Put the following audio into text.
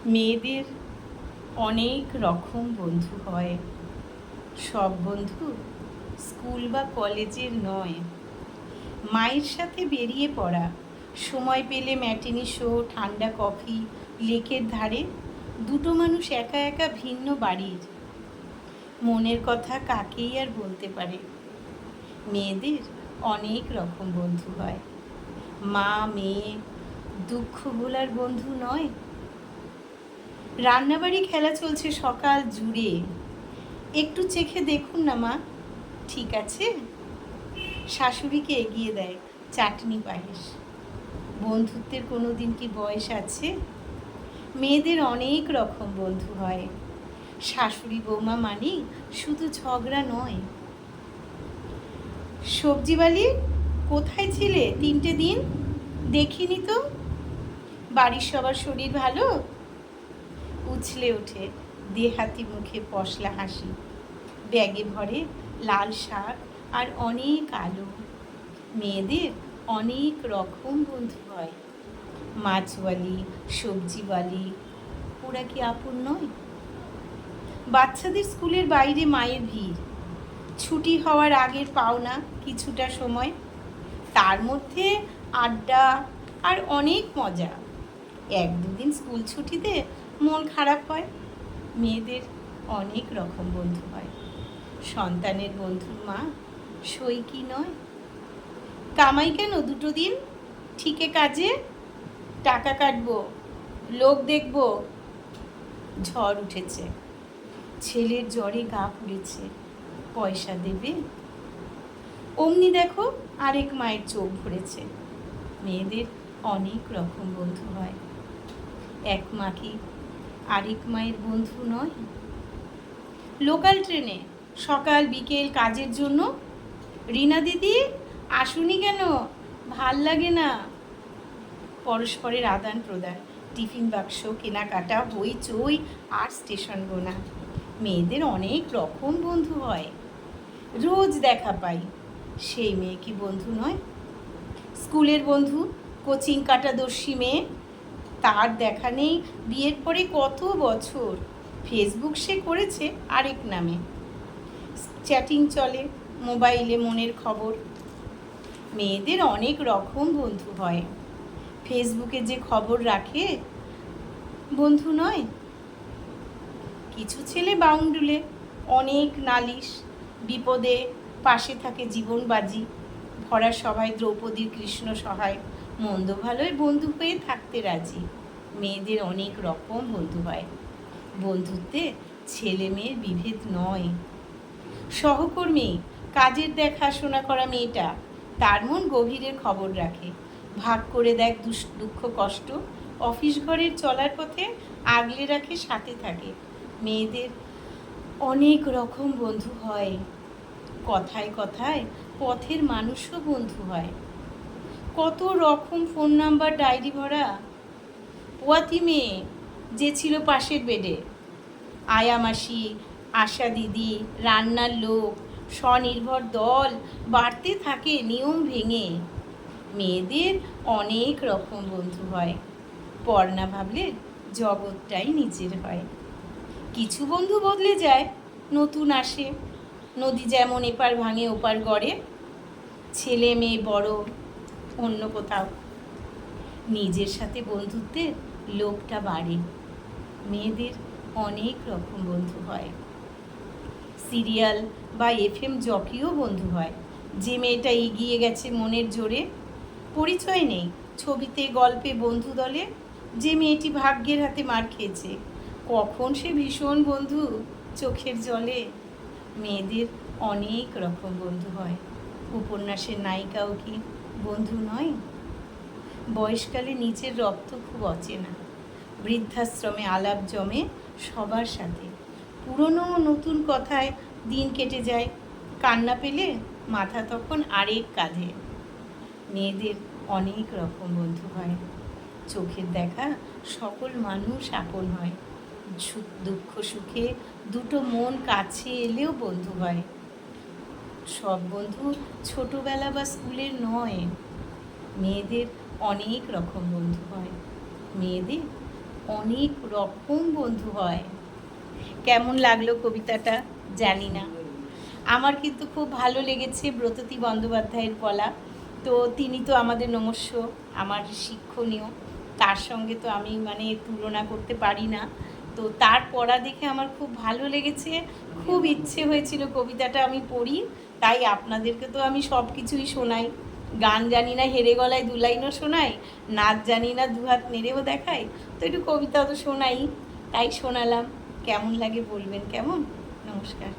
মেয়েদের অনেক রকম বন্ধু হয়। সব বন্ধু স্কুল বা কলেজের নয়। মায়ের সাথে বেরিয়ে পড়া, সময় পেলে ম্যাটিনি শো, ঠান্ডা কফি, লেকের ধারে, দুটো মানুষ একা একা ভিন্ন বাড়ির। মনের কথা কাকেই আর বলতে পারে। মেয়েদের অনেক রকম বন্ধু হয়। মা মেয়ে দুঃখ ভোলার বন্ধু নয়। রান্নাবাড়ি খেলা চলছে সকাল জুড়ে, একটু চেখে দেখুন না মা, ঠিক আছে? শাশুড়িকে এগিয়ে দেয় চাটনি পায়েস। বন্ধুত্বের কোনো দিন কি বয়স আছে? মেয়েদের অনেক রকম বন্ধু হয়। শাশুড়ি বৌমা মানি শুধু ঝগড়া নয়। সবজিওয়ালি, কোথায় ছিলে 3টে দিন? দেখিনি তো। বাড়ির সবার শরীর ভালো? উছলে ওঠে দেহাতি মুখে পশলা হাসি। ব্যাগে ভরে লাল শাক আর অনেক আলু। মেয়েদের অনেক রকম বন্ধু হয়। মাছওয়ালি, সবজিওয়ালি, ওরা কি আপন নয়? বাচ্চাদের স্কুলের বাইরে মায়ের ভিড়, ছুটি হওয়ার আগের পাওনা কিছুটা সময়, তার মধ্যে আড্ডা আর অনেক মজা। 1-2 দিন স্কুল ছুটিতে মন খারাপ হয়। মেয়েদের অনেক রকম বন্ধু হয়। সন্তানের বন্ধুর মা সই কি নয়? কামাই কেন 2 দিন? ঠিকে কাজে টাকা কাটবো, লোক দেখবো। ঝড় উঠেছে, ছেলের জ্বরে গা পুড়েছে, পয়সা দেবে? অমনি দেখো আরেক মায়ের চোখ ভরেছে। মেয়েদের অনেক রকম বন্ধু হয়। এক মা কি আরেক মায়ের বন্ধু নয়? লোকাল ট্রেনে সকাল বিকেল কাজের জন্য, রিনা দিদি আসুনি কেন? ভাল লাগে না। পরস্পরের আদান প্রদান, টিফিন বাক্স, কেনাকাটা, হইচই আর স্টেশন গোনা। মেয়েদের অনেক রকম বন্ধু হয়। রোজ দেখা পাই, সেই মেয়ে কি বন্ধু নয়? স্কুলের বন্ধু, কোচিং কাটাদর্শী মেয়ে, তার দেখা নেই বিয়ের পরে কত বছর। ফেসবুক সে করেছে আরেক নামে। চ্যাটিং চলে মোবাইলে মনের খবর। মেয়েদের অনেক রকম বন্ধু হয়। ফেসবুকে যে খবর রাখে বন্ধু নয়। কিছু ছেলে বাউন্ডুলে, অনেক নালিশ, বিপদে পাশে থাকে জীবনবাজি। ভরা সভায় দ্রৌপদীর কৃষ্ণ সহায়, মন্দ ভালোয় বন্ধু হয়ে থাকতে রাজি। মেয়েদের অনেক রকম বন্ধু হয়। বন্ধুত্বে ছেলে মেয়ের বিভেদ নয়। সহকর্মী, কাজের দেখাশোনা করা মেয়েটা, তার মন গভীরের খবর রাখে, ভাগ করে দেখ দুঃখ কষ্ট, অফিস ঘরের চলার পথে আগলে রাখে, সাথে থাকে। মেয়েদের অনেক রকম বন্ধু হয়। কথায় কথায় পথের মানুষও বন্ধু হয়। কত রকম ফোন নাম্বার ডায়েরি ভরা। পোয়াতি মেয়ে যে ছিল পাশের বেডে, আয়া মাসি, আশা দিদি, রান্নার লোক, স্বনির্ভর দল বাড়তে থাকে নিয়ম ভেঙে। মেয়েদের অনেক রকম বন্ধু হয়। পর না ভাবলে জগৎটাই নিজের হয়। কিছু বন্ধু বদলে যায়, নতুন আসে। নদী যেমন এপার ভাঙে ওপার গড়ে, ছেলে মেয়ে বড় অন্য কোথাও। নিজের সাথে বন্ধুত্বের লোকটা বাড়ে। মেয়েদের অনেক রকম বন্ধু হয়। সিরিয়াল বা FM জকিও বন্ধু হয়। যে মেয়েটা এগিয়ে গেছে মনের জোরে, পরিচয় নেই ছবিতে গল্পে বন্ধু দলে। যে মেয়েটি ভাগ্যের হাতে মার খেয়েছে, কখন সে ভীষণ বন্ধু চোখের জলে। মেয়েদের অনেক রকম বন্ধু হয়। উপন্যাসের নায়িকাও কি বন্ধু নয়? বয়সকালে নিচের রক্ত খুব অচেনা, বৃদ্ধাশ্রমে আলাপ জমে সবার সাথে। পুরনো নতুন কথায় দিন কেটে যায়, কান্না পেলে মাথা তখন আরেক কাঁধে। মেয়েদের অনেক রকম বন্ধু হয়। চোখের দেখা সকল মানুষ আপন হয়। দুঃখ সুখে দুটো মন কাছে এলেও বন্ধু হয়। সব বন্ধু ছোটবেলা বা স্কুলের নয়। মেয়েদের অনেক রকম বন্ধু হয়। মেয়েদের অনেক রকম বন্ধু হয়। কেমন লাগলো কবিতাটা জানি না, আমার কিন্তু খুব ভালো লেগেছে ব্রততী বন্দ্যোপাধ্যায়ের বলা। তো তিনি তো আমাদের নমস্য, আমার শিক্ষণীয়, তার সঙ্গে তো আমি মানে তুলনা করতে পারি না। তো তার পড়া দেখে আমার খুব ভালো লেগেছে, খুব ইচ্ছে হয়েছিল কবিতাটা আমি পড়ি। তাই আপনাদেরকে তো আমি সব কিছুই শোনাই, গান জানি না হেরে গলায় দু লাইনও শোনাই, নাচ জানি না দু হাত নেড়েও দেখাই, তো একটু কবিতা তো শোনাই, তাই শোনালাম। কেমন লাগে বলবেন কেমন। নমস্কার।